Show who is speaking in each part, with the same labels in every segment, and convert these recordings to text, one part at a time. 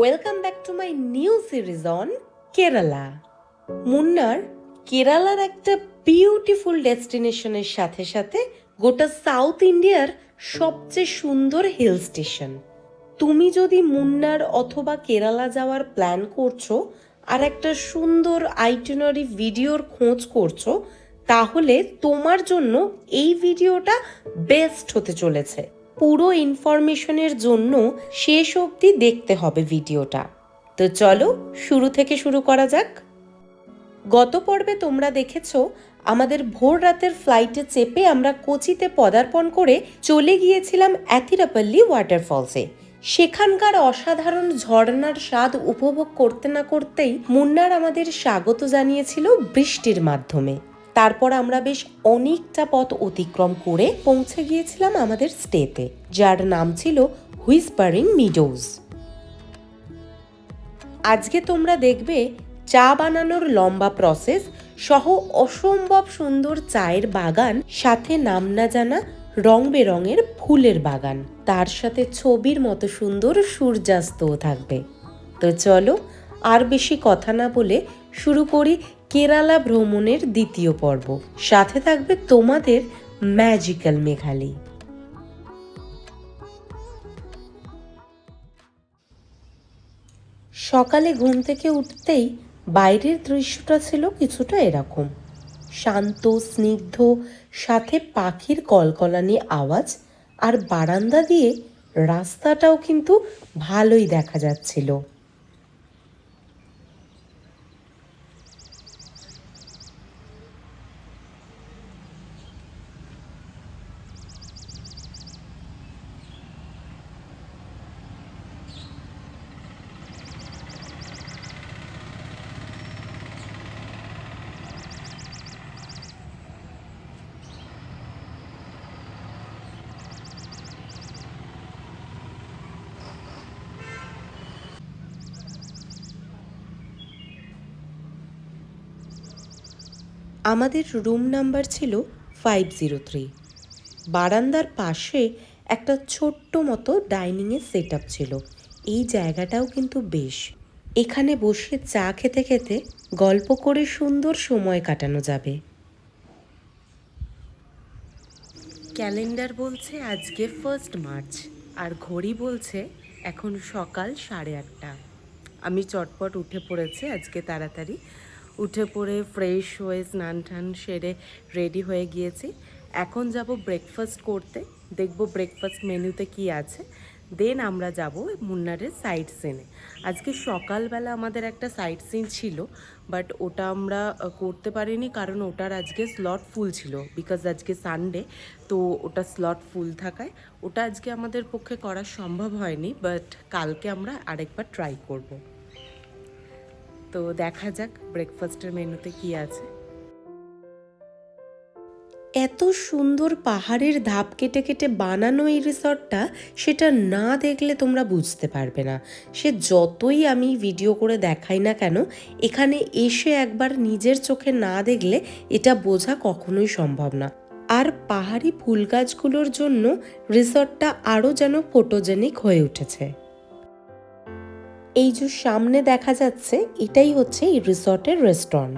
Speaker 1: Welcome back to my new series on Kerala. Munnar কেরালার একটা beautiful ডেস্টিনেশনের সাথে সাথে গোটা সাউথ ইন্ডিয়ার সবচেয়ে সুন্দর হিল স্টেশন। তুমি যদি মুন্নার অথবা কেরালা যাওয়ার প্ল্যান করছো আর একটা সুন্দর আইটিনারি ভিডিওর খোঁজ করছো, তাহলে তোমার জন্য এই ভিডিওটা বেস্ট হতে চলেছে। পুরো ইনফরমেশনের জন্য শেষ অবধি দেখতে হবে ভিডিওটা। তো চলো শুরু থেকে শুরু করা যাক। গত পর্বে তোমরা দেখেছো আমাদের ভোর রাতের ফ্লাইটে চেপে আমরা কোচিতে পদার্পণ করে চলে গিয়েছিলাম অ্যাথিরাপল্লী ওয়াটারফলসে। সেখানকার অসাধারণ ঝর্ণার স্বাদ উপভোগ করতে না করতেই মুন্নার আমাদের স্বাগত জানিয়েছিল বৃষ্টির মাধ্যমে। তারপর আমরা বেশ অনেকটা পথ অতিক্রম করে পৌঁছে গিয়েছিলাম আমাদের স্টেতে, যার নাম ছিল হুইসপারিং মিডোজ। আজকে তোমরা দেখবে চা বানানোর লম্বা প্রসেস সহ অসম্ভব সুন্দর চায়ের বাগান, সাথে নাম না জানা রং বেরঙের ফুলের বাগান, তার সাথে ছবির মতো সুন্দর সূর্যাস্তও থাকবে। তো চলো আর বেশি কথা না বলে শুরু করি কেরালা ভ্রমণের দ্বিতীয় পর্ব। সাথে থাকবে তোমাদের ম্যাজিক্যাল মেঘালি। সকালে ঘুম থেকে উঠতেই বাইরের দৃশ্যটা ছিল কিছুটা এরকম, শান্ত স্নিগ্ধ, সাথে পাখির কলকলানি আওয়াজ, আর বারান্দা দিয়ে রাস্তাটাও কিন্তু ভালোই দেখা যাচ্ছিল। আমাদের রুম নাম্বার ছিল 503। বারান্দার পাশে একটা ছোট্ট মতো ডাইনিংয়ের সেট আপ ছিল। এই জায়গাটাও কিন্তু বেশ, এখানে বসে চা খেতে খেতে গল্প করে সুন্দর সময় কাটানো যাবে। ক্যালেন্ডার বলছে আজকে 1 মার্চ, আর ঘড়ি বলছে এখন সকাল 8:30। আমি চটপট উঠে পড়েছি আজকে, তাড়াতাড়ি উঠে পড়ে ফ্রেশ হয়ে স্নান টান সেরে রেডি হয়ে গিয়েছি। এখন যাব ব্রেকফাস্ট করতে, দেখব ব্রেকফাস্ট মেনুতে কি আছে, দেন আমরা যাব মুন্নারের সাইট সিনে। আজকে সকালবেলা আমাদের একটা সাইট সিন ছিল, বাট ওটা আমরা করতে পারিনি কারণ ওটার আজকে স্লট ফুল ছিল, বিকজ আজকে সানডে, তো ওটা স্লট ফুল থাকায় ওটা আজকে আমাদের পক্ষে করা সম্ভব হয়নি, বাট কালকে আমরা আরেকবার ট্রাই করব। তো দেখা যাক ব্রেকফাস্টের মেনুতে কি আছে। এত সুন্দর পাহাড়ের ধাপ কেটে কেটে বানানো এই রিসর্টটা, সেটা না দেখলে তোমরা বুঝতে পারবে না। সে যতই আমি ভিডিও করে দেখাই না কেন, এখানে এসে একবার নিজের চোখে না দেখলে এটা বোঝা কখনোই সম্ভব না। আর পাহাড়ি ফুল গাছগুলোর জন্য রিসর্টটা আরও যেন ফটোজেনিক হয়ে উঠেছে। এই যে সামনে দেখা যাচ্ছে, এটাই হচ্ছে এই রিসর্টের রেস্টুরেন্ট।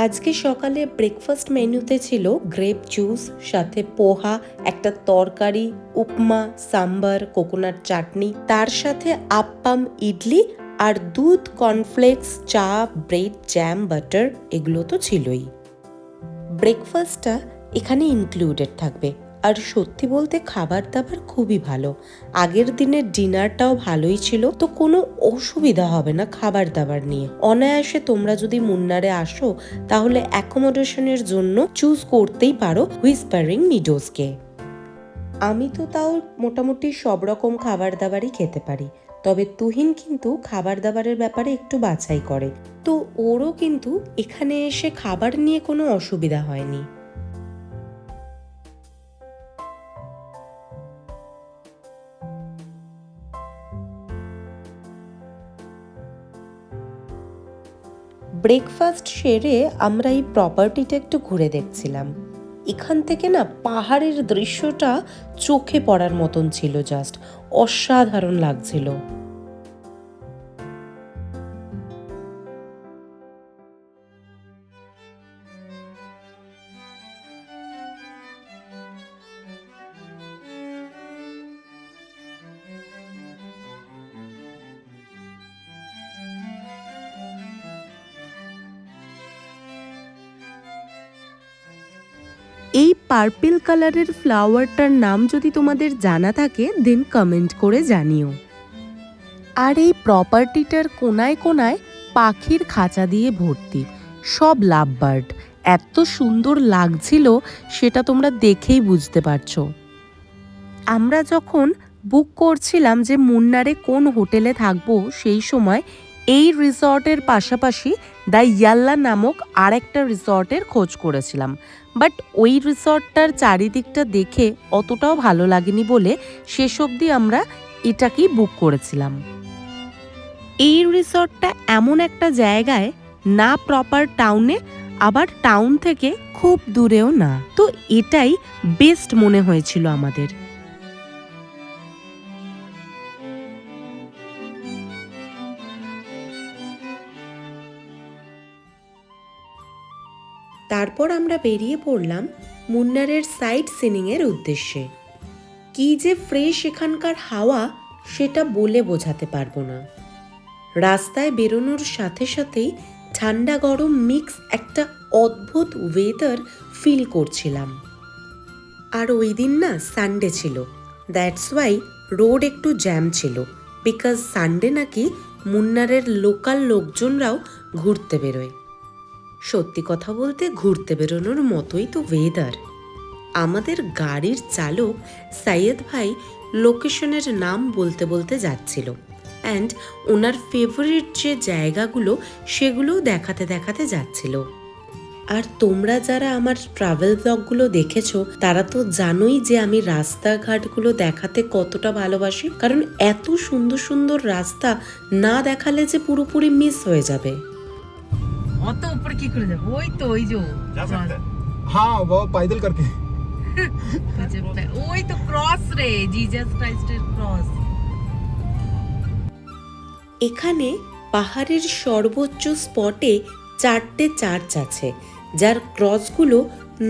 Speaker 1: আজকে সকালে ব্রেকফাস্ট মেনুতে ছিল গ্রেপ জুস, সাথে পোহা, একটা তরকারি, উপমা, সাম্বার, কোকোনাট চাটনি, তার সাথে আপ্পাম, ইডলি, আর দুধ, কর্নফ্লেক্স, চা, ব্রেড, জ্যাম, বাটার, এগুলো তো ছিলই। ব্রেকফাস্টটা এখানে ইনক্লুডেড থাকবে, আর সত্যি বলতে খাবার দাবার খুবই ভালো। আগের দিনের ডিনারটাও ভালোই ছিল, তো কোনো অসুবিধা হবে না খাবার দাবার নিয়ে। অনায়াসে তোমরা যদি মুন্নারে আসো তাহলে অ্যাকোমোডেশনের জন্য চুজ করতেই পারো হুইসপারিং মিডোজকে। আমি তো তাও মোটামুটি সব রকম খাবার দাবারই খেতে পারি, তবে তুহিন কিন্তু খাবার দাবারের ব্যাপারে একটু বাছাই করে, তো ওরও কিন্তু এখানে এসে খাবার নিয়ে কোনো অসুবিধা হয়নি। ব্রেকফাস্ট সেরে আমরা এই প্রপার্টিটা একটু ঘুরে দেখছিলাম। এখান থেকে না পাহাড়ের দৃশ্যটা চোখে পড়ার মতন ছিল, জাস্ট অসাধারণ লাগছিল। এই পার্পল কালারের ফ্লাওয়ারটার নাম যদি তোমাদের জানা থাকে দেন কমেন্ট করে জানিও। আর এই প্রপার্টিটার কোনায় কোনায় পাখির খাঁচা দিয়ে ভর্তি, সব লাভ বার্ড। এত সুন্দর লাগছিল সেটা তোমরা দেখেই বুঝতে পারছো। আমরা যখন বুক করছিলাম যে মুন্নারে কোন হোটেলে থাকবো, সেই সময় এই রিসর্টের পাশাপাশি দ্য ইয়াল্লা নামক আরেকটা রিসর্টের খোঁজ করেছিলাম, বাট ওই রিসর্টটার চারিদিকটা দেখে অতটাও ভালো লাগেনি বলে শেষ অবধি আমরা এটাকেই বুক করেছিলাম। এই রিসর্টটা এমন একটা জায়গায়, না প্রপার টাউনে আবার টাউন থেকে খুব দূরেও না, তো এটাই বেস্ট মনে হয়েছিল আমাদের। তারপর আমরা বেরিয়ে পড়লাম মুন্নারের সাইট সিনিংয়ের উদ্দেশ্যে। কি যে ফ্রেশ এখানকার হাওয়া সেটা বলে বোঝাতে পারবো না। রাস্তায় বেরোনোর সাথে সাথেই ঠান্ডা গরম মিক্স একটা অদ্ভুত ওয়েদার ফিল করছিলাম। আর ওই দিন না সানডে ছিল, দ্যাটস ওয়াই রোড একটু জ্যাম ছিল, বিকজ সানডে নাকি মুন্নারের লোকাল লোকজনরাও ঘুরতে বেরোয়। সত্যি কথা বলতে ঘুরতে বেরোনোর মতোই তো ওয়েদার। আমাদের গাড়ির চালক সাইয়েদ ভাই লোকেশনের নাম বলতে বলতে যাচ্ছিল, অ্যান্ড ওনার ফেভারিট যে জায়গাগুলো সেগুলোও দেখাতে দেখাতে যাচ্ছিল। আর তোমরা যারা আমার ট্রাভেল ব্লগগুলো দেখেছো তারা তো জানোই যে আমি রাস্তাঘাটগুলো দেখাতে কতটা ভালোবাসি, কারণ এত সুন্দর সুন্দর রাস্তা না দেখালে যে পুরোপুরি মিস হয়ে যাবে।
Speaker 2: অত উপরে কি করে যাবো? ওই তো ওই যে
Speaker 3: हाँ वो पैदल करके
Speaker 2: ওই তো ক্রস রে, জিজাস ক্রাইস্টের ক্রস।
Speaker 1: এখানে পাহাড়ের সর্বোচ্চ স্পটে 4টে চার্চ আছে, যার ক্রসগুলো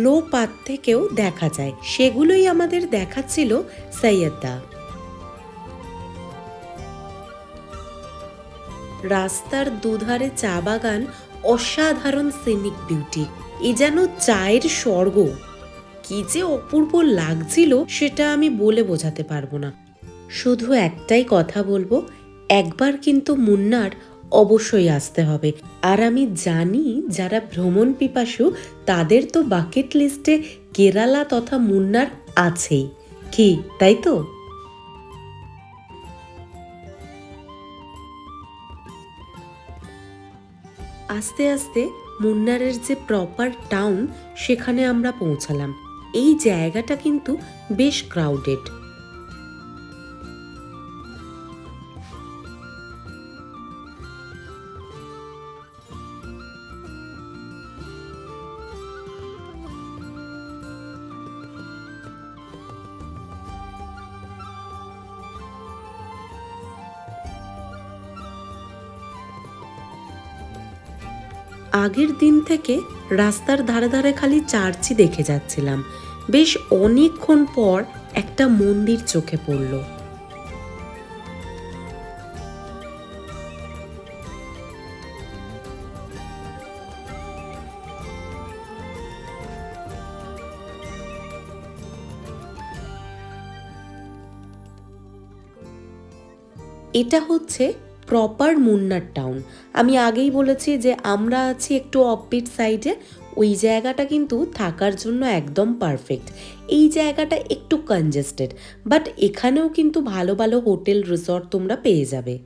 Speaker 1: লো পাথ থেকেও দেখা যায়। সেগুলোই আমাদের দেখাচ্ছিল সৈয়দা। রাস্তার দুধারে চা বাগান, অসাধারণ সিনিক বিউটি, এ যেন চায়ের স্বর্গ। কি যে অপূর্ব লাগছিল সেটা আমি বলে বোঝাতে পারবো না। শুধু একটাই কথা বলবো, একবার কিন্তু মুন্নার অবশ্যই আসতে হবে। আর আমি জানি যারা ভ্রমণ পিপাসু তাদের তো বাকেট লিস্টে কেরালা তথা মুন্নার আছেই, কি তাই তো? আস্তে আস্তে মুন্নারের যে প্রপার টাউন সেখানে আমরা পৌঁছালাম। এই জায়গাটা কিন্তু বেশ ক্রাউডেড। আগের দিন থেকে রাস্তার ধারে ধারে খালি চার্চই দেখে যাচ্ছিলাম। বেশ অনেকক্ষণ পর একটা মন্দির চোখে পড়ল। এটা হচ্ছে প্রপার মুন্নার টাউন। আমি আগেই বলেছি যে আমরা আছি একটু অফবিট সাইডে, ওই জায়গাটা কিন্তু থাকার জন্য একদম পারফেক্ট। এই জায়গাটা একটু কনজেস্টেড, বাট এখানেও কিন্তু ভালো ভালো হোটেল রিসর্ট তোমরা পেয়ে যাবে।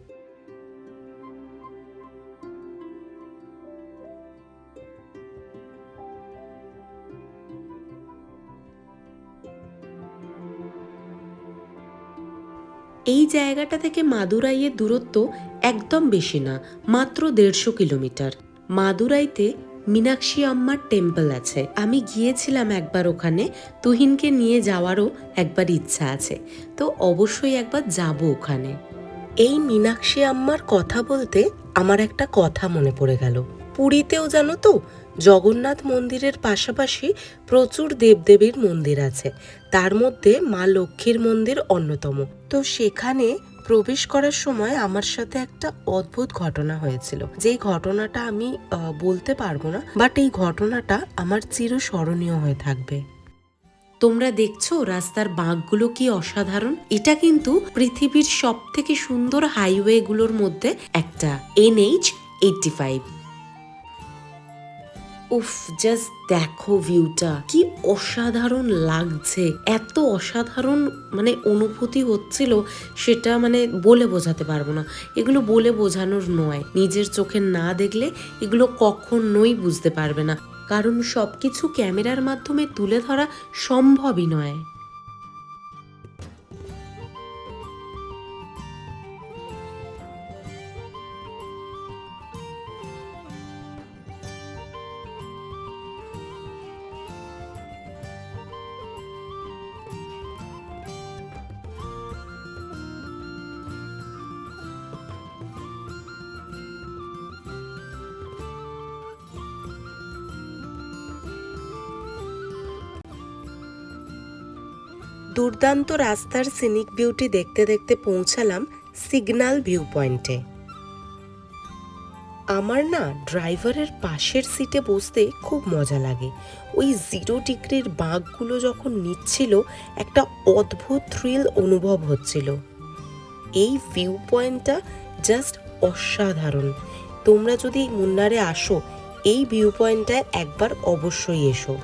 Speaker 1: এই জায়গাটা থেকে মাদুরাইয়ের দূরত্ব একদম বেশি না, মাত্র 150 কিলোমিটার। মাদুরাইতে মীনাক্ষী আম্মার টেম্পল আছে, আমি গিয়েছিলাম একবার ওখানে। তুহিনকে নিয়ে যাওয়ারও একবার ইচ্ছা আছে, তো অবশ্যই একবার যাব ওখানে। এই মীনাক্ষী আম্মার কথা বলতে আমার একটা কথা মনে পড়ে গেল। পুরীতেও জানো তো জগন্নাথ মন্দিরের পাশাপাশি প্রচুর দেবদেবীর মন্দির আছে, তার মধ্যে মা লক্ষ্মীর মন্দির অন্যতম। তো সেখানে প্রবেশ করার সময় আমার সাথে একটা অদ্ভুত ঘটনা হয়েছিল, যেই ঘটনাটা আমি বলতে পারবো না, বাট এই ঘটনাটা আমার চিরস্মরণীয় হয়ে থাকবে। তোমরা দেখছো রাস্তার বাঁকগুলো কি অসাধারণ। এটা কিন্তু পৃথিবীর সব থেকে সুন্দর হাইওয়েগুলোর মধ্যে একটা, NH85। উফ, জাস্ট দেখো ভিউটা কি অসাধারণ লাগছে, এত অসাধারণ মানে অনুভূতি হচ্ছিল, সেটা মানে বলে বোঝাতে পারবো না। এগুলো বলে বোঝানোর নয়, নিজের চোখে না দেখলে এগুলো কখনোই বুঝতে পারবে না, কারণ সবকিছু ক্যামেরার মাধ্যমে তুলে ধরা সম্ভবই নয়। দুর্দান্ত রাস্তার সিনিক বিউটি দেখতে দেখতে পৌঁছালাম সিগন্যাল ভিউ পয়েন্টে। আমার না ড্রাইভারের পাশের সিটে বসতে খুব মজা লাগে। ওই 0 ডিগ্রির বাঁকগুলো যখন নিচ্ছিল, একটা অদ্ভুত থ্রিল অনুভব হচ্ছিল। এই ভিউ পয়েন্টটা জাস্ট অসাধারণ। তোমরা যদি মুন্নারে আসো, এই ভিউ পয়েন্টটায় একবার অবশ্যই এসো।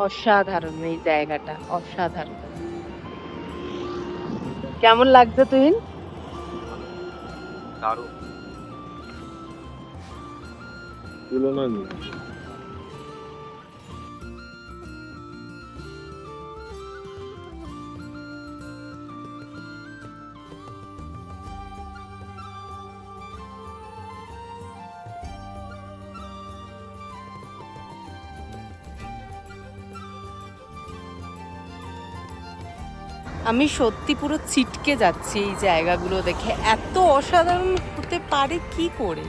Speaker 2: অসাধারণ এই জায়গাটা, অসাধারণ। কেমন লাগছে তুহিন?
Speaker 3: দারুণ, তুলনা নেই।
Speaker 2: আমি সত্যি পুরো ছিটকে যাচ্ছি এই জায়গাগুলো দেখে, এত অসাধারণ হতে পারে কি করে।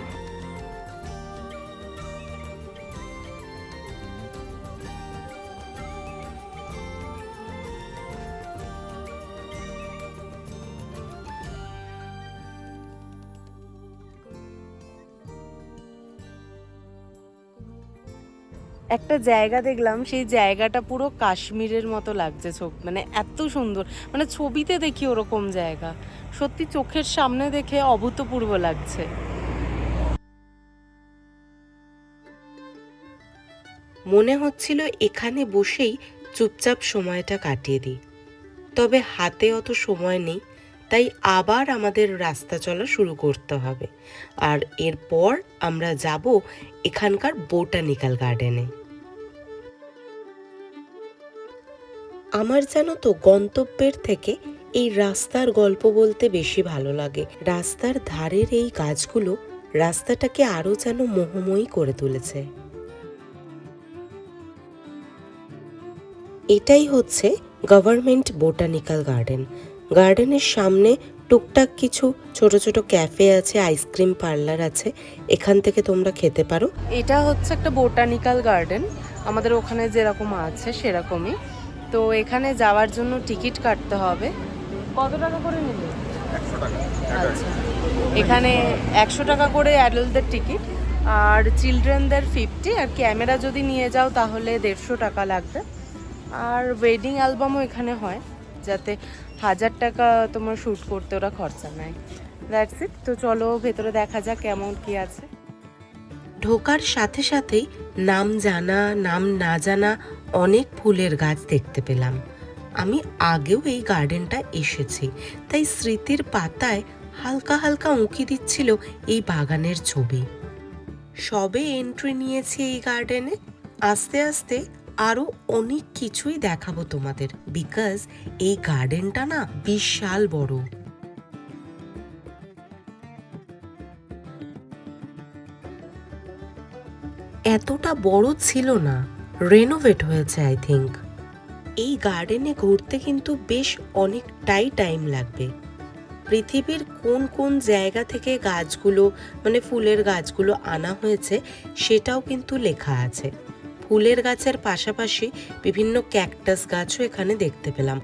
Speaker 2: একটা জায়গা দেখলাম, সেই জায়গাটা পুরো কাশ্মীরের মতো লাগছে, মানে এত সুন্দর, মানে ছবিতে দেখি ওরকম জায়গা, সত্যি চোখের সামনে দেখে অভূতপূর্ব লাগছে।
Speaker 1: মনে হচ্ছিল এখানে বসেই চুপচাপ সময়টা কাটিয়ে দিই, তবে হাতে অত সময় নেই, তাই আবার আমাদের রাস্তা চলা শুরু করতে হবে। আর এরপর আমরা যাব এখানকার বোটানিক্যাল গার্ডেনে। আমার জানো তো গন্তব্যের থেকে এই রাস্তার গল্প বলতে বেশি ভালো লাগে। রাস্তার ধারের এই গাছগুলো রাস্তাটাকে আরো যেন মোহময়ী করে তুলেছে। এটাই হচ্ছে গভর্নমেন্ট বোটানিক্যাল গার্ডেন। গার্ডেনের সামনে টুকটাক কিছু ছোট ছোট ক্যাফে আছে, আইসক্রিম পার্লার আছে, এখান থেকে তোমরা খেতে পারো।
Speaker 2: এটা হচ্ছে একটা বোটানিক্যাল গার্ডেন, আমাদের ওখানে যেরকম আছে সেরকমই। তো এখানে যাওয়ার জন্য টিকিট কাটতে হবে। কত টাকা করে নিলে?
Speaker 3: 100 টাকা।
Speaker 2: আচ্ছা, এখানে 100 টাকা করে অ্যাডাল্টদের টিকিট, আর চিলড্রেনদের 50, আর ক্যামেরা যদি নিয়ে যাও তাহলে 150 টাকা লাগবে। আর ওয়েডিং অ্যালবামও এখানে হয়, যাতে 1000 টাকা তোমার শ্যুট করতে ওরা খরচা নেয়। That's it. তো চলো ভেতরে দেখা যাক কেমন কি আছে।
Speaker 1: ঢোকার সাথে সাথেই নাম জানা নাম না জানা অনেক ফুলের গাছ দেখতে পেলাম। আমি আগেও এই গার্ডেনটা এসেছি, তাই স্মৃতির পাতায় হালকা হালকা উঁকি দিচ্ছিল এই বাগানের ছবি। সবে এন্ট্রি নিয়েছি এই গার্ডেনে, আস্তে আস্তে আরো অনেক কিছুই দেখাবো তোমাদের, বিকজ এই গার্ডেনটা না বিশাল বড়। এতটা বড় ছিল না, রেনোভেট হয়েছে আই থিঙ্ক। এই গার্ডেনে ঘুরতে কিন্তু বেশ অনেকটাই টাইম লাগবে। পৃথিবীর কোন কোন জায়গা থেকে গাছগুলো মানে ফুলের গাছগুলো আনা হয়েছে সেটাও কিন্তু লেখা আছে। ফুলের গাছের পাশাপাশি বিভিন্ন ক্যাকটাস গাছও এখানে দেখতে পেলাম।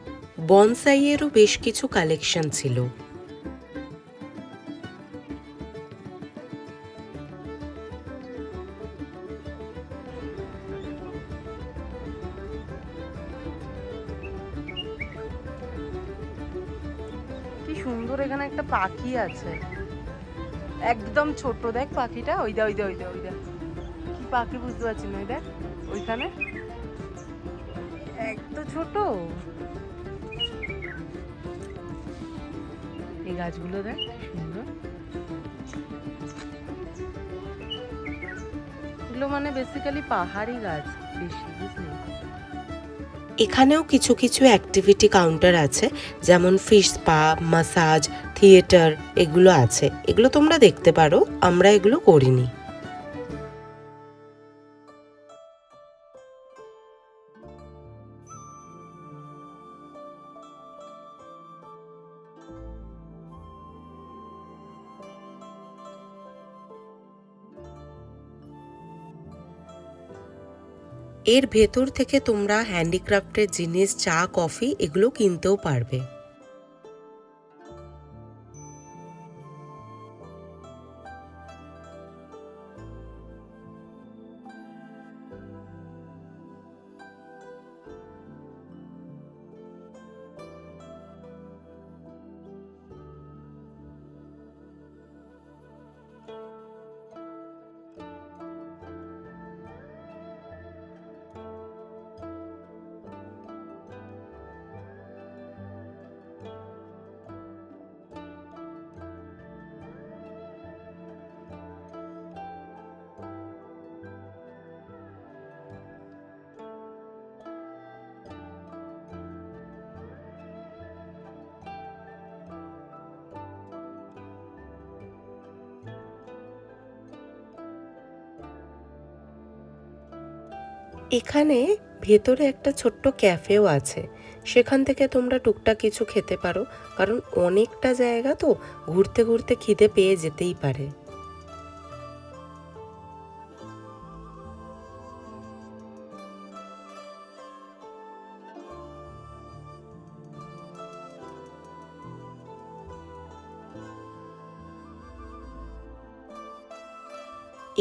Speaker 1: বনসাইয়েরও বেশ কিছু কালেকশন ছিল।
Speaker 2: কি সুন্দর, এখানে একটা পাখি আছে একদম ছোট, দেখ পাখিটা, ওই দা ওই দা ওই দা ওই দা, কি পাখি বুঝতে পারছি না, ওই দেখ ওইখানে একদম ছোট। এই গাছগুলো দেখ সুন্দর, এগুলো মানে বেসিক্যালি পাহাড়ি গাছ বেশি, বুঝলি।
Speaker 1: এখানেও কিছু কিছু অ্যাক্টিভিটি কাউন্টার আছে, যেমন ফিশ স্পা, মাসাজ, থিয়েটার, এগুলো আছে। এগুলো তোমরা দেখতে পারো, আমরা এগুলো করিনি। এর ভেতর থেকে তোমরা হ্যান্ডিক্রাফটের জিনিস, চা, কফি এগুলো কিনতেও পারবে। এখানে ভেতরে একটা ছোট্ট ক্যাফেও আছে, সেখান থেকে তোমরা টুকটাক কিছু খেতে পারো, কারণ অনেকটা জায়গা তো, ঘুরতে ঘুরতে খিদে পেয়ে যেতেই পারে।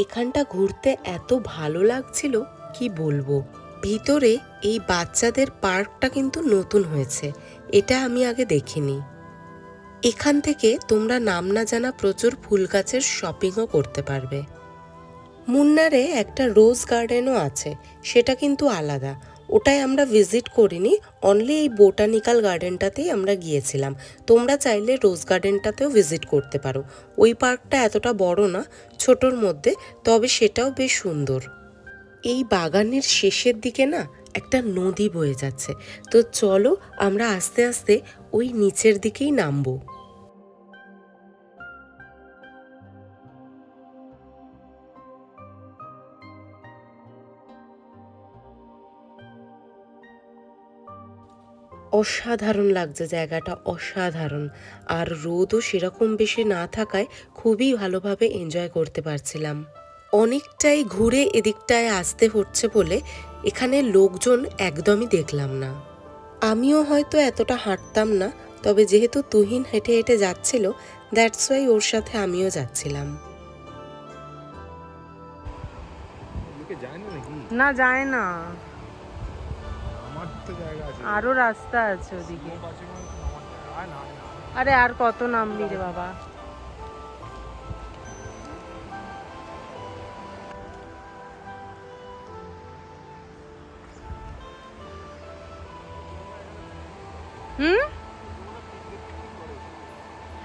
Speaker 1: এখানটা ঘুরতে এত ভালো লাগছিল কি বলবো। ভিতরে এই বাচ্চাদের পার্কটা কিন্তু নতুন হয়েছে, এটা আমি আগে দেখিনি। এখান থেকে তোমরা নাম না জানা প্রচুর ফুল গাছের শপিংও করতে পারবে। মুন্নারে একটা রোজ গার্ডেনও আছে, সেটা কিন্তু আলাদা, ওটাই আমরা ভিজিট করিনি, অনলি এই বোটানিক্যাল গার্ডেনটাতেই আমরা গিয়েছিলাম। তোমরা চাইলে রোজ গার্ডেনটাতেও ভিজিট করতে পারো। ওই পার্কটা এতটা বড় না, ছোটোর মধ্যে, তবে সেটাও বেশ সুন্দর। এই বাগানের শেষের দিকে না একটা নদী বয়ে যাচ্ছে, তো চলো আমরা আস্তে আস্তে ওই নিচের দিকেই নামবো। অসাধারণ লাগছে জায়গাটা, অসাধারণ। আর রোদও সেরকম বেশি না থাকায় খুবই ভালোভাবে এনজয় করতে পারছিলাম। অনেকটাই ঘুরে এদিকটায় আসতে হচ্ছে বলে এখানে লোকজন একদমই দেখলাম না। আমিও হয়তো এতটা হাঁটতাম না, তবে যেহেতু তুহিন হেঁটে হেঁটে যাচ্ছিল, দ্যাটস ওয়াই ওর সাথে আমিও যাচ্ছিলাম।
Speaker 2: না যায় না,
Speaker 3: আমার তো জায়গা আছে,
Speaker 2: আরো রাস্তা আছে ওদিকে। আরে আর কত নামবি রে বাবা।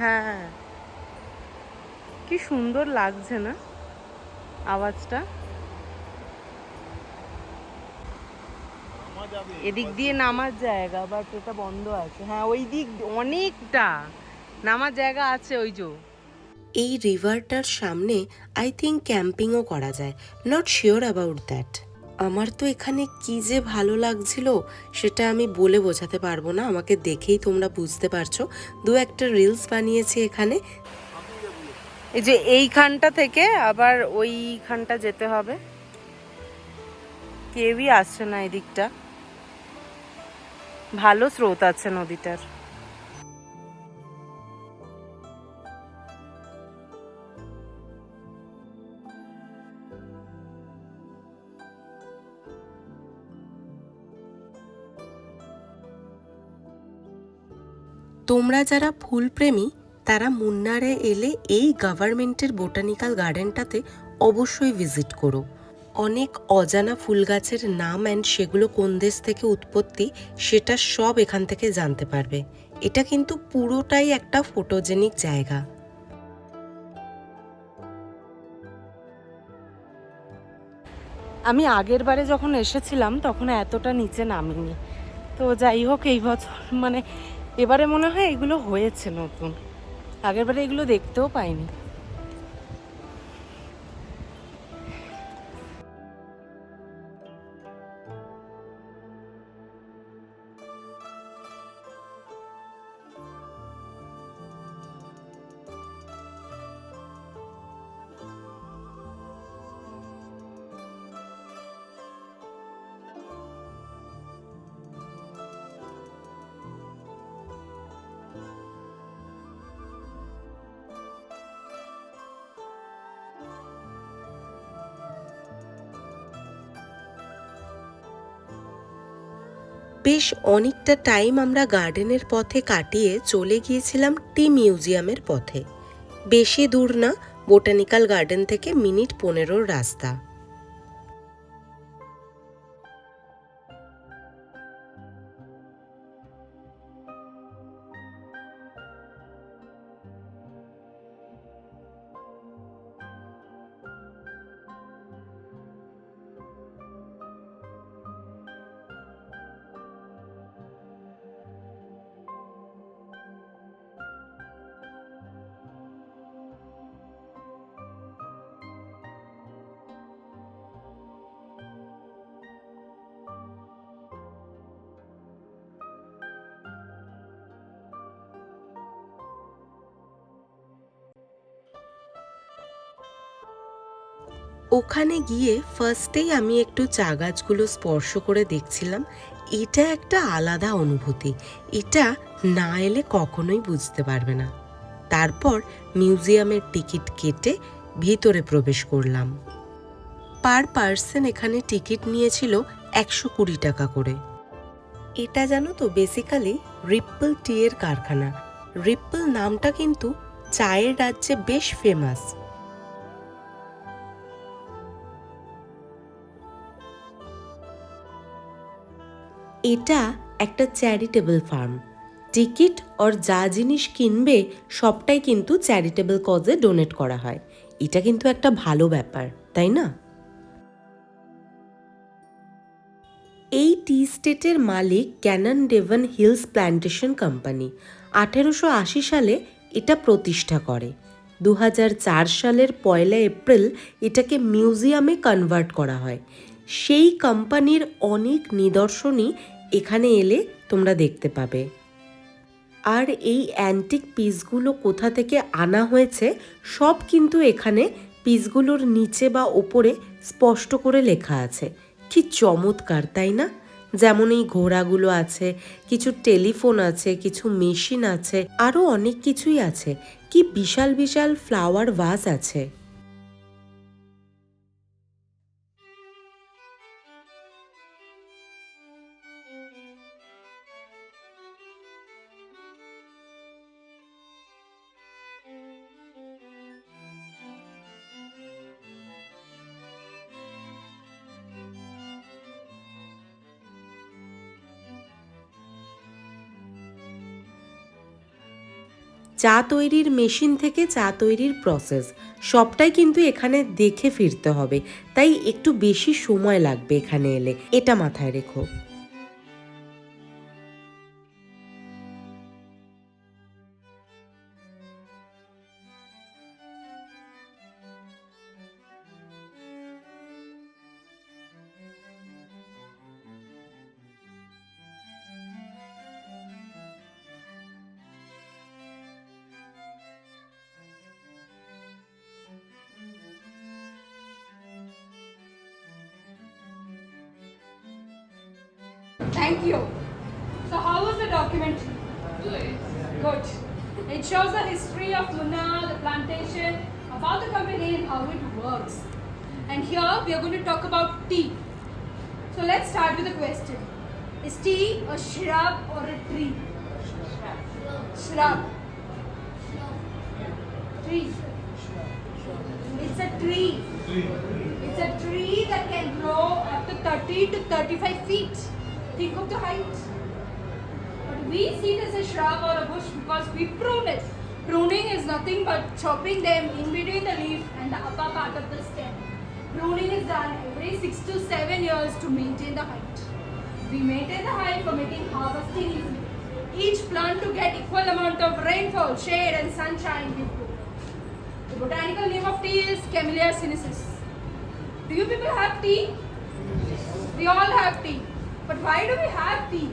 Speaker 2: হ্যাঁ, কি সুন্দর লাগছে না আওয়াজটা। এদিক দিয়ে নামার জায়গা, বাট এটা বন্ধ আছে। হ্যাঁ, ওই দিক অনেকটা নামার জায়গা আছে ওই যে।
Speaker 1: এই রিভারটার সামনে আই থিঙ্ক ক্যাম্পিংও করা যায়, নট শিওর অ্যাবাউট দ্যাট। আমার তো এখানে কি যে ভালো লাগছিল সেটা আমি বলে বোঝাতে পারবো না, আমাকে দেখেই তোমরা বুঝতে পারছো। দু একটা রিলস বানিয়েছি এখানে।
Speaker 2: এই যে এইখানটা থেকে আবার ওইখানটা যেতে হবে, কেউই আসছে না এদিকটা, ভালো স্রোত আছে নদীটার।
Speaker 1: তোমরা যারা ফুলপ্রেমী তারা মুন্নারে এলে এই গভর্নমেন্টের বোটানিক্যাল গার্ডেনটাতে অবশ্যই ভিজিট করো। অনেক অজানা ফুল গাছের নাম অ্যান্ড সেগুলো কোন দেশ থেকে উৎপত্তি সেটা সব এখান থেকে জানতে পারবে। এটা কিন্তু পুরোটাই একটা ফটোজেনিক জায়গা।
Speaker 2: আমি আগের বারে যখন এসেছিলাম তখন এতটা নিচে নামিনি, তো যাই হোক এই বছর মানে এবারে মনে হয় এগুলো হয়েছে নতুন, আগের বারে এগুলো দেখতেও পাইনি।
Speaker 1: বেশ অনেকটা টাইম আমরা গার্ডেনের পথে কাটিয়ে চলে গিয়েছিলাম টি মিউজিয়ামের পথে। বেশি দূর না, বোটানিক্যাল গার্ডেন থেকে মিনিট 15 রাস্তা। ওখানে গিয়ে ফার্স্টেই আমি একটু চা গাছগুলো স্পর্শ করে দেখছিলাম। এটা একটা আলাদা অনুভূতি, এটা না এলে কখনোই বুঝতে পারবে না। তারপর মিউজিয়ামের টিকিট কেটে ভিতরে প্রবেশ করলাম। পার পার্সন এখানে টিকিট নিয়েছিল 120 টাকা করে। এটা জানো তো বেসিক্যালি রিপ্পল টি এর কারখানা। রিপ্পল নামটা কিন্তু চায়ের রাজ্যে বেশ ফেমাস। এটা একটা চ্যারিটেবল ফার্ম। টিকিট আর যা জিনিস কিনবে সবটাই কিন্তু চ্যারিটেবল কজে ডোনেট করা হয়। এটা কিন্তু একটা ভালো ব্যাপার, তাই না? এই টি স্টেটের মালিক Kanan Devan hills plantation company 1880 সালে এটা প্রতিষ্ঠা করে। 2004 সালের 1 এপ্রিল এটাকে মিউজিয়ামে কনভার্ট করা হয়। সেই কোম্পানির অনেক নিদর্শনই এখানে এলে তোমরা দেখতে পাবে। আর এই অ্যান্টিক পিসগুলো কোথা থেকে আনা হয়েছে সব কিন্তু এখানে পিসগুলোর নিচে বা ওপরে স্পষ্ট করে লেখা আছে। কি চমৎকার, তাই না? যেমন এই ঘোড়াগুলো আছে, কিছু টেলিফোন আছে, কিছু মেশিন আছে, আরও অনেক কিছুই আছে। কি বিশাল বিশাল ফ্লাওয়ার ভাস আছে। চা তৈরির মেশিন থেকে চা তৈরির প্রসেস সবটাই কিন্তু এখানে দেখে ফিরতে হবে, তাই একটু বেশি সময় লাগবে এখানে এলে, এটা মাথায় রেখো।
Speaker 4: Thank you. So how was the documentary? Good. It shows the history of Munnar, the plantation, about the company and how it works. And here we are going to talk about tea. So let's start with a question. Is tea a shrub or a tree? Shrub. Tree. It's a tree. It's a tree that can grow up to 30 to 35 feet. Think of the height. But we see it as a shrub or a bush because we prune it. Pruning is nothing but chopping them in between the leaf and the upper part of the stem. Pruning is done every 6 to 7 years to maintain the height. We maintain the height for making harvesting easy. Each plant to get equal amount of rainfall, shade and sunshine we grow. The botanical name of tea is Camellia sinensis. Do you people have tea? We all have tea. But why do we have tea?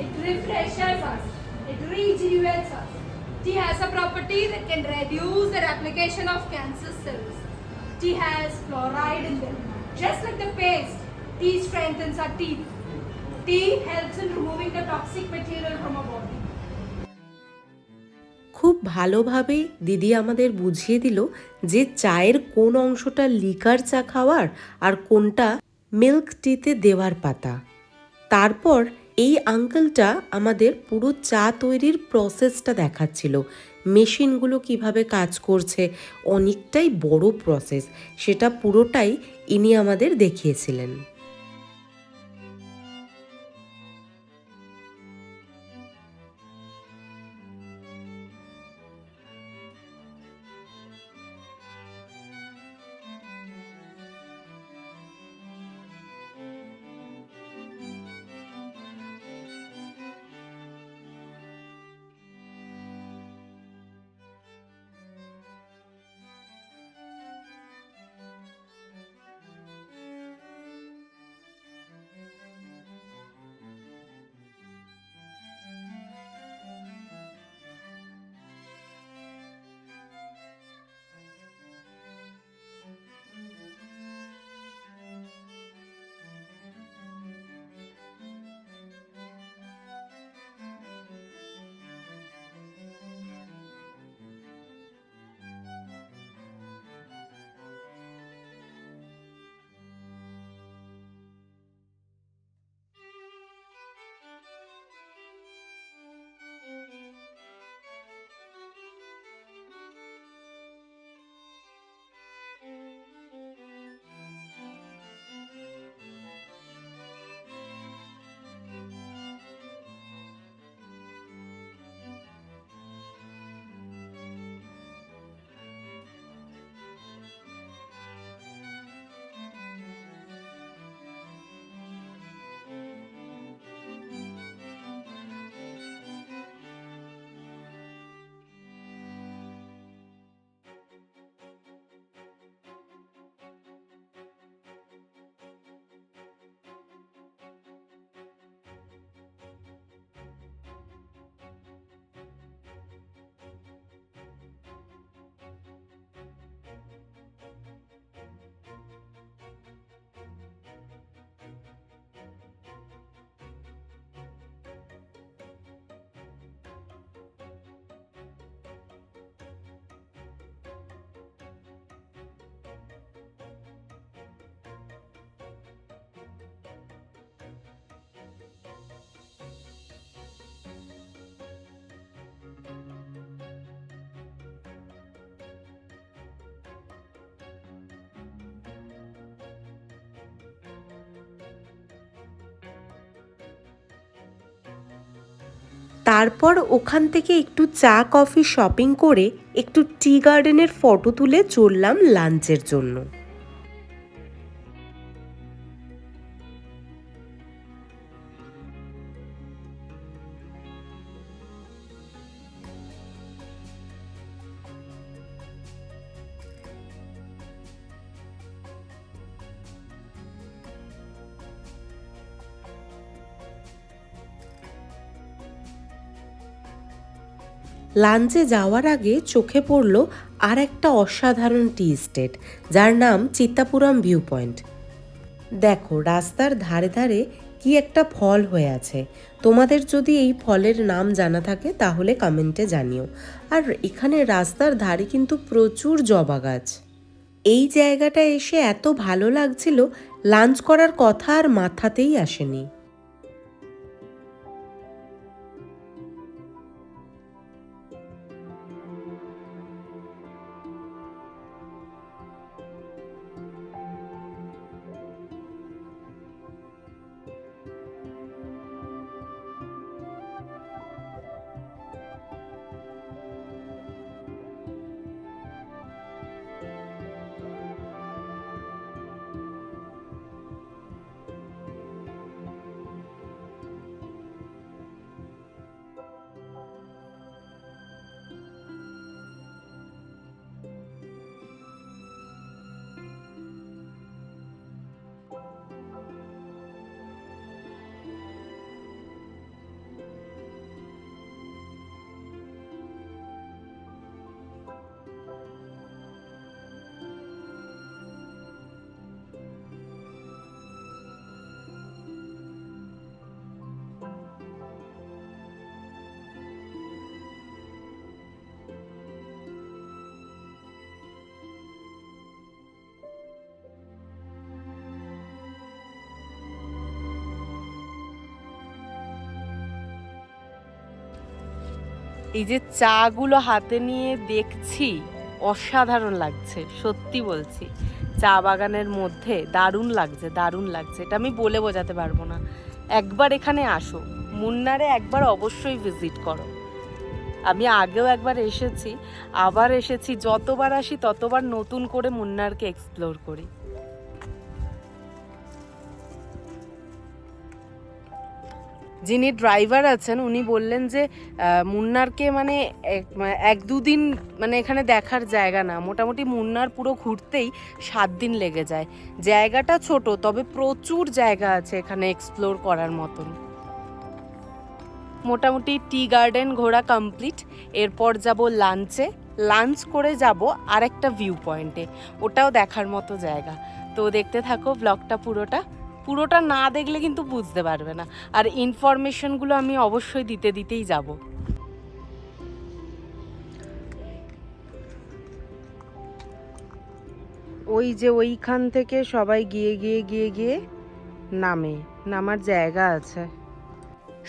Speaker 4: It refreshes us. It rejuvenates us. Tea has a property that can reduce the replication of cancer cells. Tea has fluoride in them. Just like the paste, tea strengthens our teeth. Tea helps in removing the toxic material from our body.
Speaker 1: খুব ভালোভাবে দিদি আমাদের বুঝিয়ে দিল যে চায়ের কোন অংশটা লিকার চা খাওয়ার আর কোনটা মিল্ক টিতে দেওয়ার পাতা। তারপর এই আঙ্কেলটা আমাদের পুরো চা তৈরির প্রসেসটা দেখাচ্ছিল, মেশিনগুলো কিভাবে কাজ করছে, অনেকটাই বড় প্রসেস, সেটা পুরোটাই ইনি আমাদের দেখিয়েছিলেন। তারপর ওখান থেকে একটু চা কফি শপিং করে একটু টি গার্ডেনের ফটো তুলে চললাম লাঞ্চের জন্য। লাঞ্চে যাওয়ার আগে চোখে পড়ল আর একটা অসাধারণ টি এস্টেট, যার নাম চিত্তাপুরম ভিউ পয়েন্ট। দেখো রাস্তার ধারে ধারে কি একটা ফল হয়ে আছে। তোমাদের যদি এই ফলের নাম জানা থাকে তাহলে কমেন্টে জানিও। আর এখানে রাস্তার ধারে কিন্তু প্রচুর জবা গাছ। এই জায়গাটা এসে এত ভালো লাগছিল, লাঞ্চ করার কথা আর মাথাতেই আসেনি।
Speaker 2: এই যে চাগুলো হাতে নিয়ে দেখছি, অসাধারণ লাগছে, সত্যি বলছি। চা বাগানের মধ্যে দারুণ লাগছে, দারুণ লাগছে, এটা আমি বলে বোঝাতে পারবো না। একবার এখানে আসো, মুন্নারে একবার অবশ্যই ভিজিট করো। আমি আগেও একবার এসেছি, আবার এসেছি, যতবার আসি ততবার নতুন করে মুন্নারকে এক্সপ্লোর করি। যিনি ড্রাইভার আছেন উনি বললেন যে মুন্নারকে মানে 1-2 দিন মানে এখানে দেখার জায়গা না, মোটামুটি মুন্নার পুরো ঘুরতেই 7 দিন লেগে যায়। জায়গাটা ছোট, তবে প্রচুর জায়গা আছে এখানে এক্সপ্লোর করার মতন। মোটামুটি টি গার্ডেন ঘোরা কমপ্লিট। এরপর যাব লাঞ্চে, লাঞ্চ করে যাব আরেকটা ভিউ পয়েন্টে, ওটাও দেখার মতো জায়গা। তো দেখতে থাকো ব্লগটা, পুরোটা না দেখলে কিন্তু বুঝতে পারবে না। আর ইনফরমেশনগুলো আমি অবশ্যই দিতেই যাব। ওই যে ওইখান থেকে সবাই গিয়ে নামার জায়গা আছে।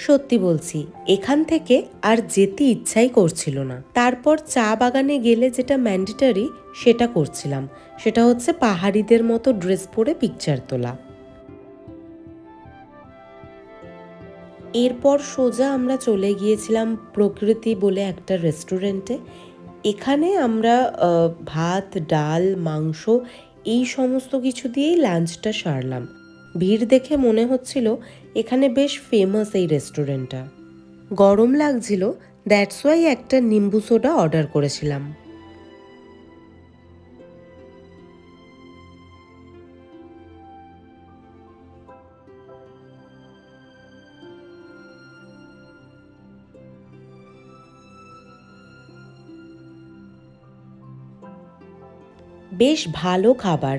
Speaker 1: সত্যি বলছি, এখান থেকে আর যেতে ইচ্ছাই করছিল না। তারপর চা বাগানে গেলে যেটা ম্যান্ডেটরি সেটা করছিলাম, সেটা হচ্ছে পাহাড়িদের মতো ড্রেস পরে পিকচার তোলা। এরপর সোজা আমরা চলে গিয়েছিলাম প্রকৃতি বলে একটা রেস্টুরেন্টে। এখানে আমরা ভাত, ডাল, মাংস এই সমস্ত কিছু দিয়েই লাঞ্চটা সারলাম। ভিড় দেখে মনে হচ্ছিল এখানে বেশ ফেমাস এই রেস্টুরেন্টটা। গরম লাগছিল, দ্যাটস ওয়াই একটা নিম্বু সোডা অর্ডার করেছিলাম। বেশ ভালো খাবার,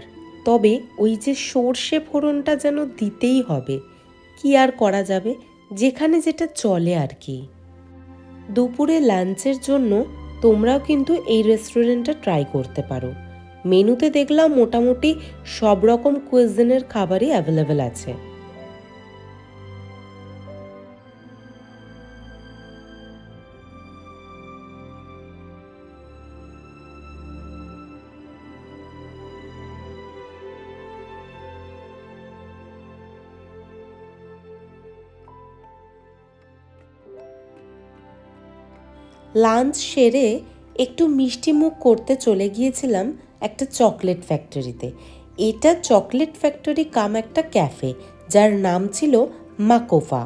Speaker 1: তবে ওই যে সর্ষে ফোড়নটা যেন দিতেই হবে, কি আর করা যাবে, যেখানে যেটা চলে আর কি। দুপুরে লাঞ্চের জন্য তোমরাও কিন্তু এই রেস্টুরেন্টটা ট্রাই করতে পারো। মেনুতে দেখলাম মোটামুটি সব রকম কুইজিনের খাবারই অ্যাভেলেবেল আছে। লাঞ্চ সেরে একটু মিষ্টি মুখ করতে চলে গিয়েছিলাম একটা চকলেট ফ্যাক্টরিতে। এটা চকলেট ফ্যাক্টরি কাম একটা ক্যাফে, যার নাম ছিল মাকোফা।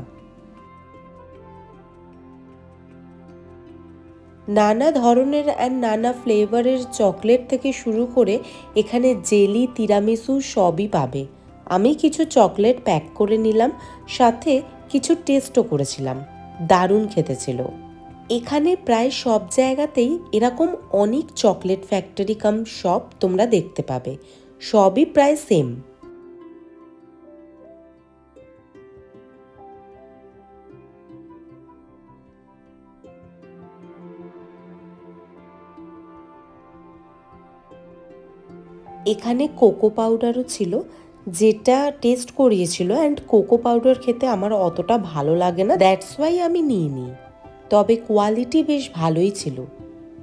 Speaker 1: নানা ধরনের আর নানা ফ্লেভারের চকলেট থেকে শুরু করে এখানে জেলি, তিরামিসু সবই পাবে। আমি কিছু চকলেট প্যাক করে নিলাম, সাথে কিছু টেস্টও করেছিলাম, দারুণ খেতে ছিল। এখানে প্রায় সব জায়গাতেই এরকম অনেক চকলেট ফ্যাক্টরি কাম শপ তোমরা দেখতে পাবে, সবই প্রায় সেম। এখানে কোকো পাউডারও ছিল, যেটা টেস্ট করিয়েছিল, অ্যান্ড কোকো পাউডার খেতে আমার অতটা ভালো লাগে না, দ্যাটস ওয়াই আমি নিইনি। তবে কোয়ালিটি বেশ ভালোই ছিল।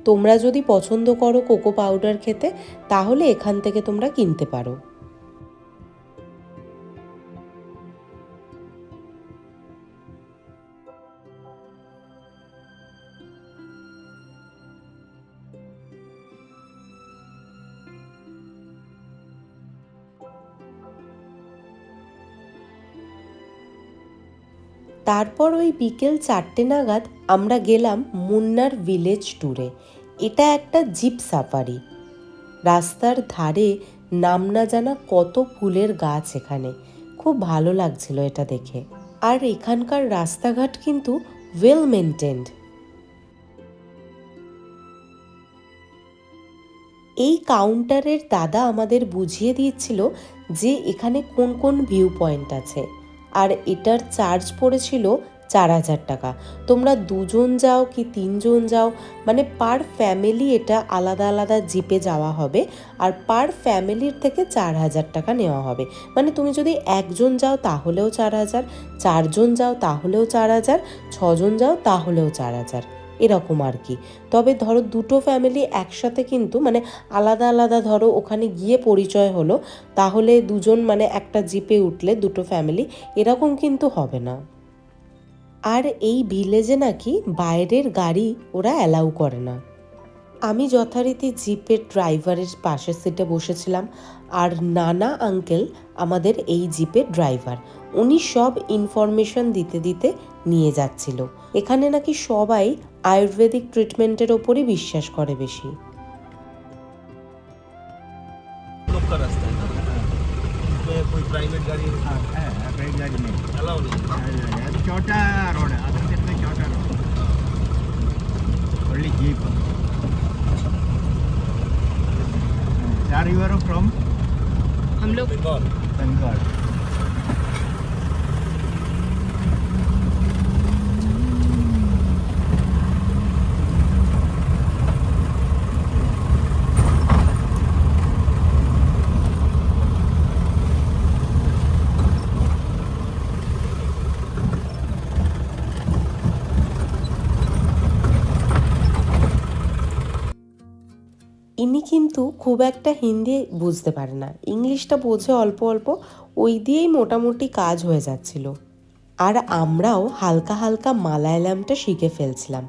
Speaker 1: তোমরা যদি পছন্দ করো কোকো পাউডার খেতে, তাহলে এখান থেকে তোমরা কিনতে পারো। তারপর ওই বিকেল 4টে নাগাদ আমরা গেলাম মুন্নার ভিলেজ ট্যুরে। এটা একটা জিপ সাফারি। রাস্তার ধারে নাম না জানা কত ফুলের গাছ এখানে, খুব ভালো লাগছিল এটা দেখে। আর এখানকার রাস্তাঘাট কিন্তু ওয়েল মেনটেন্ড। এই কাউন্টারের দাদা আমাদের বুঝিয়ে দিচ্ছিল যে এখানে কোন কোন ভিউ পয়েন্ট আছে, আর এটার চার্জ পড়েছিল 4,000 টাকা। তোমরা 2জন যাও কি 3জন যাও, মানে পার ফ্যামিলি এটা আলাদা আলাদা জিপে যাওয়া হবে, আর পার ফ্যামিলির থেকে 4,000 টাকা নেওয়া হবে। মানে তুমি যদি 1জন যাও তাহলেও 4,000, 4জন যাও তাহলেও 4,000, 6জন যাও তাহলেও 4,000, এরকম আর কি। তবে ধরো দুটো ফ্যামিলি একসাথে কিন্তু মানে আলাদা আলাদা ধরো ওখানে গিয়ে পরিচয় হলো, তাহলে দুজন মানে একটা জিপে উঠলে দুটো ফ্যামিলি, এরকম কিন্তু হবে না। আর এই ভিলেজে নাকি বাইরের গাড়ি ওরা অ্যালাউ করে না। আমি যথারীতি জিপের ড্রাইভারের পাশের সিটে বসেছিলাম, আর নানা আঙ্কেল আমাদের এই জিপের ড্রাইভার। উনি সব ইনফরমেশন দিতে দিতে নিয়ে যাচ্ছিল। এখানে নাকি সবাই আয়ুর্বেদিক ট্রিটমেন্টের ওপরই বিশ্বাস করে বেশি।
Speaker 5: लोग का रास्ता है ना, इसमें कोई प्राइवेट गाड़ी
Speaker 3: प्राइवेट गाड़ी नहीं,
Speaker 5: अलाउ नहीं है।
Speaker 3: ಅದು ಚೋಟಾ ರೋಡ್, ಅದರ ಜೊತೆ ಚೋಟಾ ರೋಡ್, ಒಳ್ಳೆ ಜೀಪ್. ಯಾರ್ ಯು ಆರ್ ಫ್ರಮ್?
Speaker 2: हम लोग
Speaker 5: बंगाल
Speaker 3: ಬೆಂಗಾಲ್.
Speaker 1: ইনি কিন্তু খুব একটা হিন্দি বুঝতে পারে না, ইংলিশটা বোঝে অল্প অল্প, ওই দিয়েই মোটামুটি কাজ হয়ে যাচ্ছিল। আর আমরাও হালকা হালকা মালায়ালামটা শিখে ফেলছিলাম,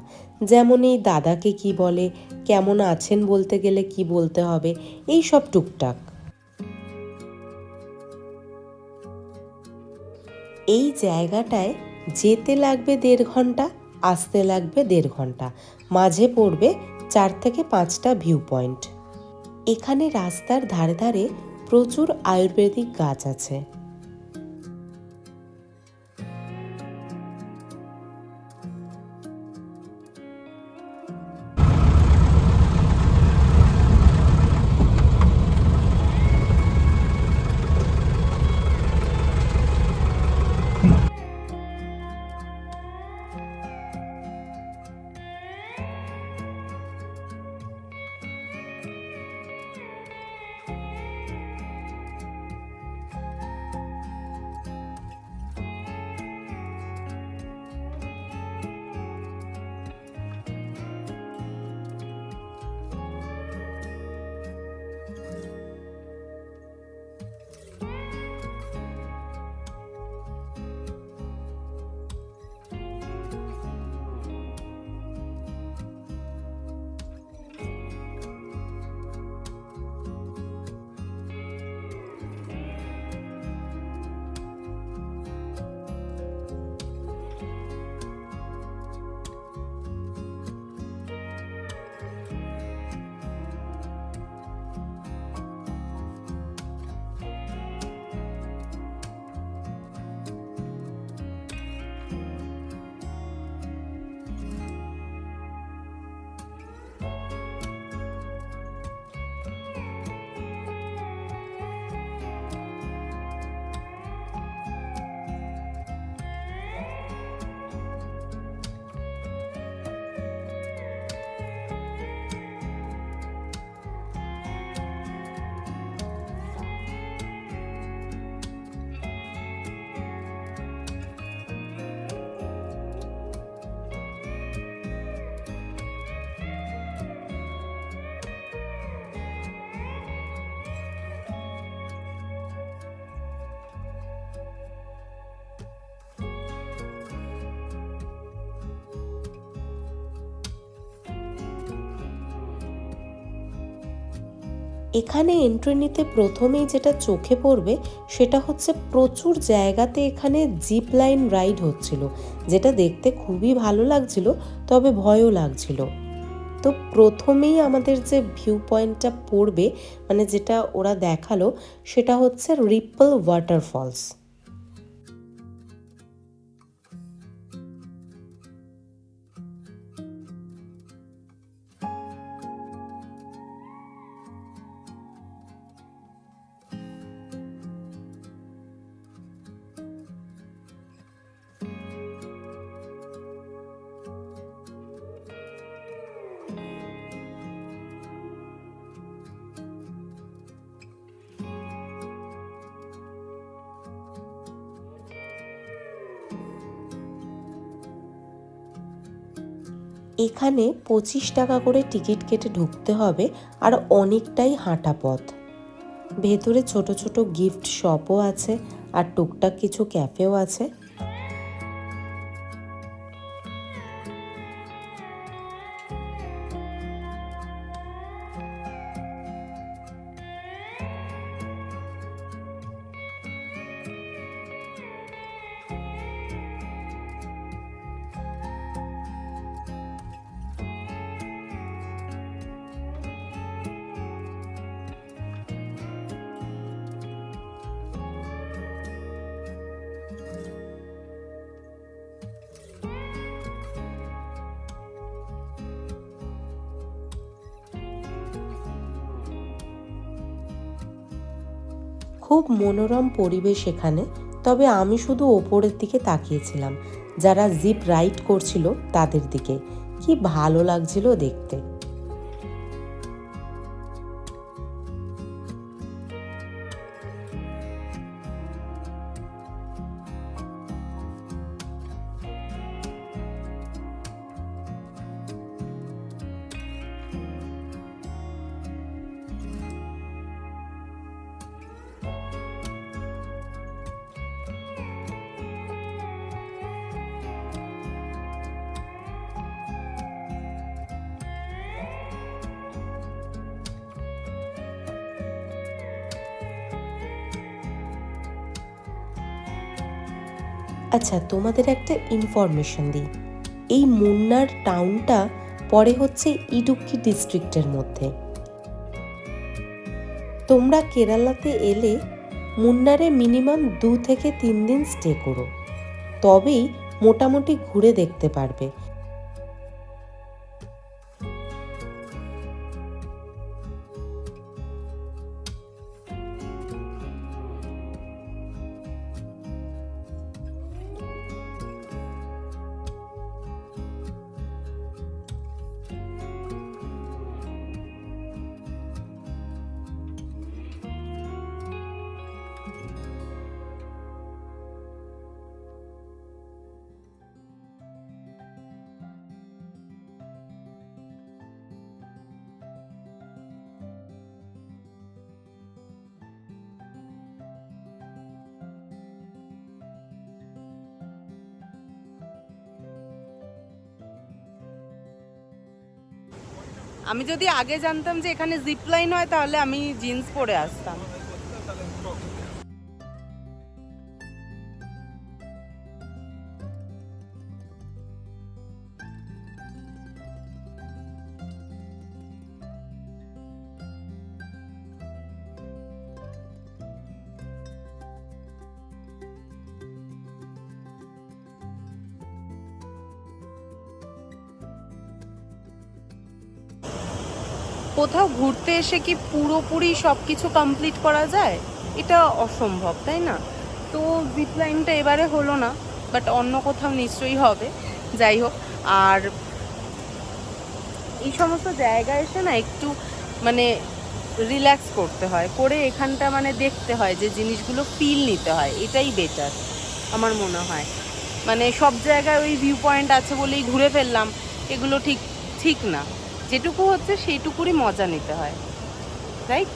Speaker 1: যেমন এই দাদাকে কি বলে, কেমন আছেন বলতে গেলে কি বলতে হবে, এই সব টুকটাক। এই জায়গাটায় যেতে লাগবে 1.5 ঘন্টা, আসতে লাগবে 1.5 ঘন্টা, মাঝে পড়বে 4 থেকে 5টা ভিউ পয়েন্ট। এখানে রাস্তার ধারে ধারে প্রচুর আয়ুর্বেদিক গাছ আছে। এখানে এন্ট্রি নিতে প্রথমেই যেটা চোখে পড়বে সেটা হচ্ছে প্রচুর জায়গাতে এখানে জিপ লাইন রাইড হচ্ছিল, যেটা দেখতে খুবই ভালো লাগছিল, তবে ভয়ও লাগছিল। তো প্রথমেই আমাদের যে ভিউ পয়েন্টটা পড়বে, মানে যেটা ওরা দেখালো, সেটা হচ্ছে রিপল ওয়াটারফলস। এখানে 25 টাকা করে টিকিট কেটে ঢুকতে হবে, আর অনেকটাই হাঁটা পথ। ভেতরে ছোট ছোট গিফট শপও আছে, আর টুকটাক কিছু ক্যাফেও আছে। খুব মনোরম পরিবেশ এখানে, তবে আমি শুধু ওপরের দিকে তাকিয়েছিলাম, যারা জিপ রাইড করছিল তাদের দিকে। কি ভালো লাগছিল দেখতে। আচ্ছা, তোমাদের একটা ইনফরমেশন দিই। এই মুন্নার টাউনটা পড়ে হচ্ছে ইডুক্কি ডিস্ট্রিক্টের মধ্যে। তোমরা কেরালাতে এলে মুন্নারে মিনিমাম 2 থেকে 3 দিন স্টে করো, তবেই মোটামুটি ঘুরে দেখতে পারবে।
Speaker 2: আমি যদি আগে জানতাম যে এখানে জিপ লাইন হয় তাহলে আমি জিন্স পরে আসতাম। কোথাও ঘুরতে এসে কি পুরোপুরি সব কিছু কমপ্লিট করা যায়? এটা অসম্ভব, তাই না? তো জিপ লাইনটা এবারে হলো না, বাট অন্য কোথাও নিশ্চয়ই হবে। যাই হোক, আর এই সমস্ত জায়গায় এসে না একটু মানে রিল্যাক্স করতে হয়, করে এখানটা মানে দেখতে হয়, যে জিনিসগুলো ফিল নিতে হয়, এটাই বেটার আমার মনে হয়। মানে সব জায়গায় ওই ভিউ পয়েন্ট আছে বলেই ঘুরে ফেললাম, এগুলো ঠিক ঠিক না। যেটুকু হচ্ছে সেইটুকুরই মজা নিতে হয়, রাইট?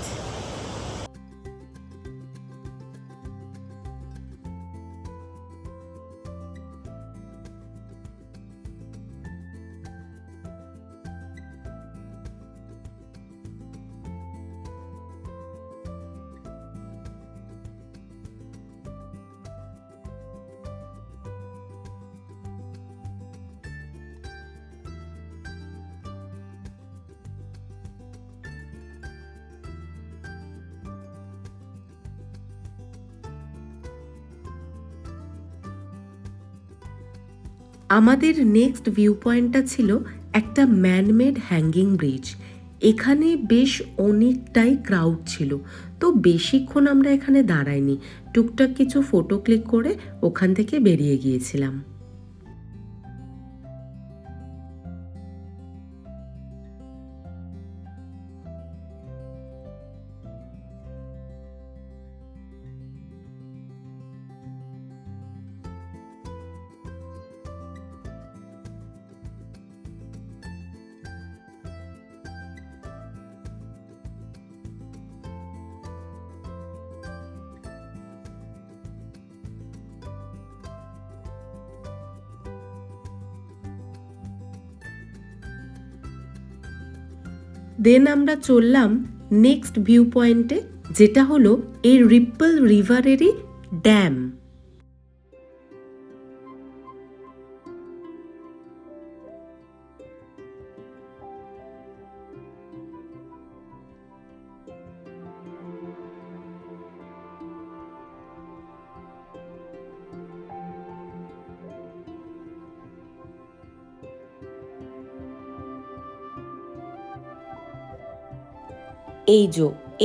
Speaker 1: আমাদের নেক্সট ভিউ পয়েন্টটা ছিল একটা ম্যানমেড হ্যাঙ্গিং ব্রিজ। এখানে বেশ অনেকটাই ক্রাউড ছিল, তো বেশিক্ষণ আমরা এখানে দাঁড়াইনি, টুকটাক কিছু ফটো ক্লিক করে ওখান থেকে বেরিয়ে গিয়েছিলাম। দেন আমরা চললাম নেক্সট ভিউ পয়েন্টে, যেটা হলো এই রিপল রিভারেরই ড্যাম।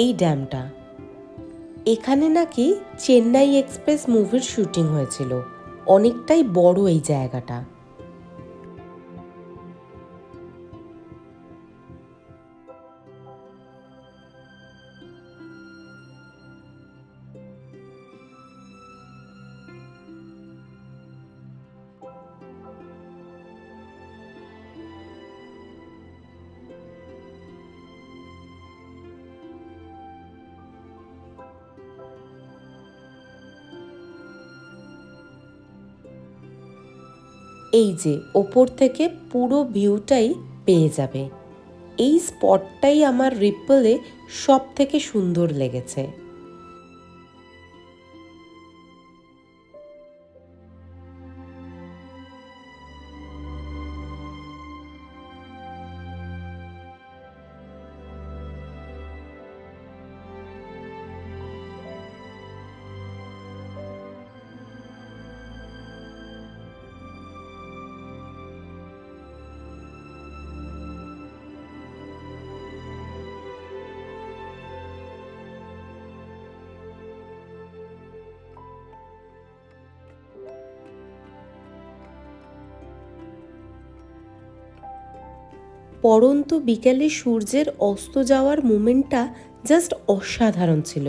Speaker 1: এই ড্যামটা, এখানে নাকি চেন্নাই এক্সপ্রেস মুভির শুটিং হয়েছিল, অনেকটাই বড় এই জায়গাটা। এই যে ওপর থেকে পুরো ভিউটাই পেয়ে যাবে। এই স্পটটাই আমার রিপলে সব থেকে সুন্দর লেগেছে। পরন্ত বিকেলে সূর্যের অস্ত যাওয়ার মোমেন্টটা জাস্ট অসাধারণ ছিল।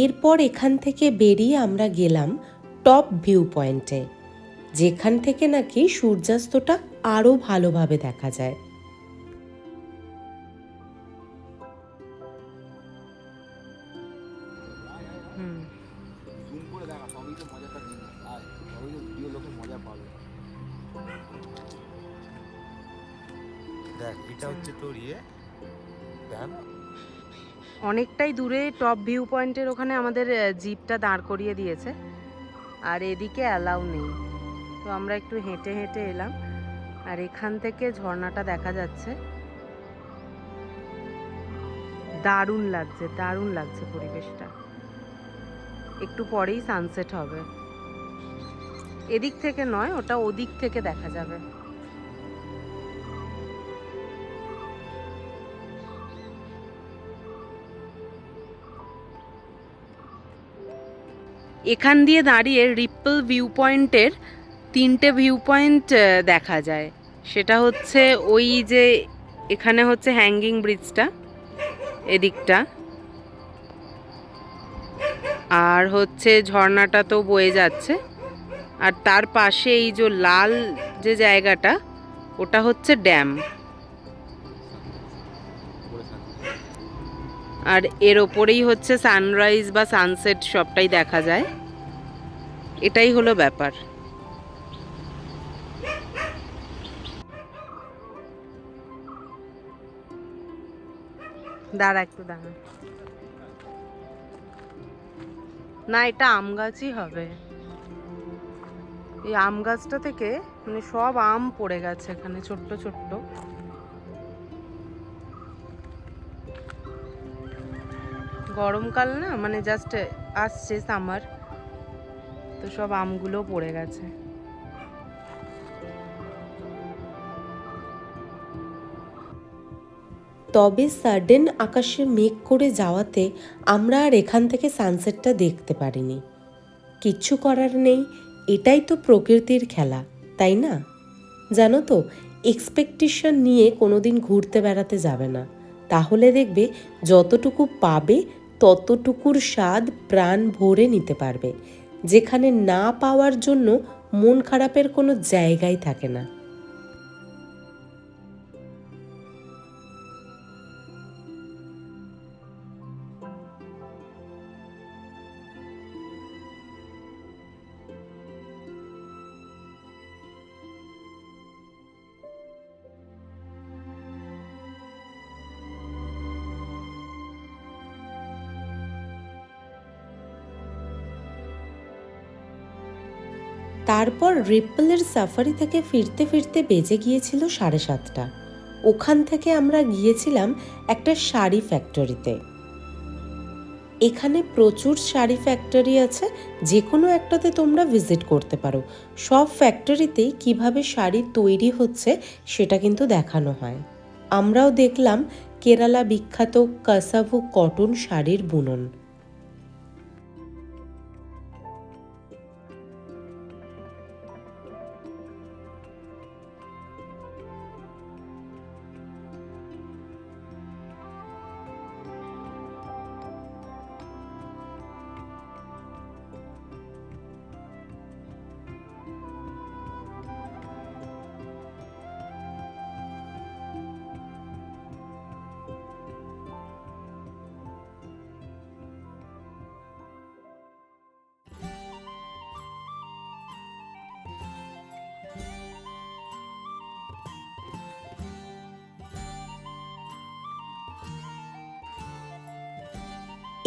Speaker 1: এরপর এখান থেকে বেরিয়ে আমরা গেলাম টপ ভিউ পয়েন্টে, যেখান থেকে নাকি সূর্যাস্তটা আরো ভালোভাবে দেখা যায়।
Speaker 5: দেখ এটা হচ্ছে তোর ড্যাম।
Speaker 2: অনেকটাই দূরে টপ ভিউ পয়েন্টের ওখানে আমাদের জিপটা দাঁড় করিয়ে দিয়েছে, আর এদিকে অ্যালাউ নেই, তো আমরা একটু হেঁটে হেঁটে এলাম। আর এখান থেকে ঝর্ণাটা দেখা যাচ্ছে, দারুণ লাগছে, দারুণ লাগছে পরিবেশটা। একটু পরেই সানসেট হবে, এদিক থেকে নয়, ওটা ওদিক থেকে দেখা যাবে। এখান দিয়ে দাঁড়িয়ে রিপল ভিউ পয়েন্টের 3টে ভিউ পয়েন্ট দেখা যায়। সেটা হচ্ছে ওই যে এখানে হচ্ছে হ্যাঙ্গিং ব্রিজটা এদিকটা, আর হচ্ছে ঝর্ণাটা তো বয়ে যাচ্ছে, আর তার পাশে এই যে লাল যে জায়গাটা ওটা হচ্ছে ড্যাম। আর এর ওপরেই হচ্ছে সানরাইজ বা সানসেট সবটাই দেখা যায়। এটাই হলো ব্যাপার। দাঁড়া একটু দাঁড়া, না এটা আম গাছই হবে। এই আম গাছটা থেকে মানে সব আম পড়ে গেছে এখানে ছোট্ট ছোট্ট। গরমকাল না, মানে জাস্ট আসছে সামার, তো সব আমগুলো পড়ে গেছে।
Speaker 1: তবে সাডেন আকাশে মেঘ করে যাওয়াতে আমরা আর এখান থেকে সানসেটটা দেখতে পারিনি। কিচ্ছু করার নেই, এটাই তো প্রকৃতির খেলা, তাই না? জানো তো, এক্সপেকটেশন নিয়ে কোনোদিন ঘুরতে বেড়াতে যাবে না, তাহলে দেখবে যতটুকু পাবে ততটুকুর স্বাদ প্রাণ ভরে নিতে পারবে, যেখানে না পাওয়ার জন্য মন খারাপের কোনো জায়গাই থাকে না। তারপর রিপলের সাফারি থেকে ফিরতে ফিরতে বেজে গিয়েছিল 7:30। ওখান থেকে আমরা গিয়েছিলাম একটা শাড়ি ফ্যাক্টরিতে। এখানে প্রচুর শাড়ি ফ্যাক্টরি আছে, যে কোনো একটাতে তোমরা ভিজিট করতে পারো। সব ফ্যাক্টরিতেই কিভাবে শাড়ি তৈরি হচ্ছে সেটা কিন্তু দেখানো হয়। আমরাও দেখলাম কেরালা বিখ্যাত কাসাভু কটন শাড়ির বুনন।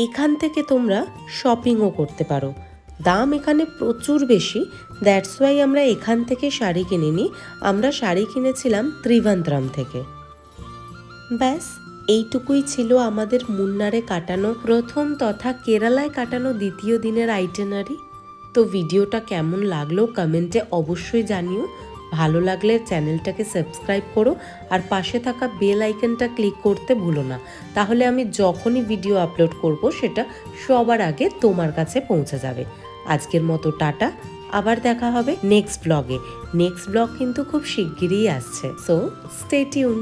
Speaker 1: এখান থেকে তোমরা শপিংও করতে পারো। দাম এখানে প্রচুর বেশি, দ্যাটস ওয়াই আমরা এখান থেকে শাড়ি কিনিনি, আমরা শাড়ি কিনেছিলাম ত্রিভান্দ্রাম থেকে। ব্যাস এইটুকুই ছিল আমাদের মুন্নারে কাটানো প্রথম তথা কেরালায় কাটানো দ্বিতীয় দিনের আইটেনারি। তো ভিডিওটা কেমন লাগলো কমেন্টে অবশ্যই জানিও। ভালো লাগলে চ্যানেলটাকে সাবস্ক্রাইব করো আর পাশে থাকা বেল আইকনটা ক্লিক করতে ভুলো না, তাহলে আমি যখনই ভিডিও আপলোড করব সেটা সবার আগে তোমার কাছে পৌঁছে যাবে। আজকের মতো টাটা, আবার দেখা হবে নেক্সট ব্লগে। নেক্সট ব্লগ কিন্তু খুব শিগগিরই আসছে, সো স্টে টিউন।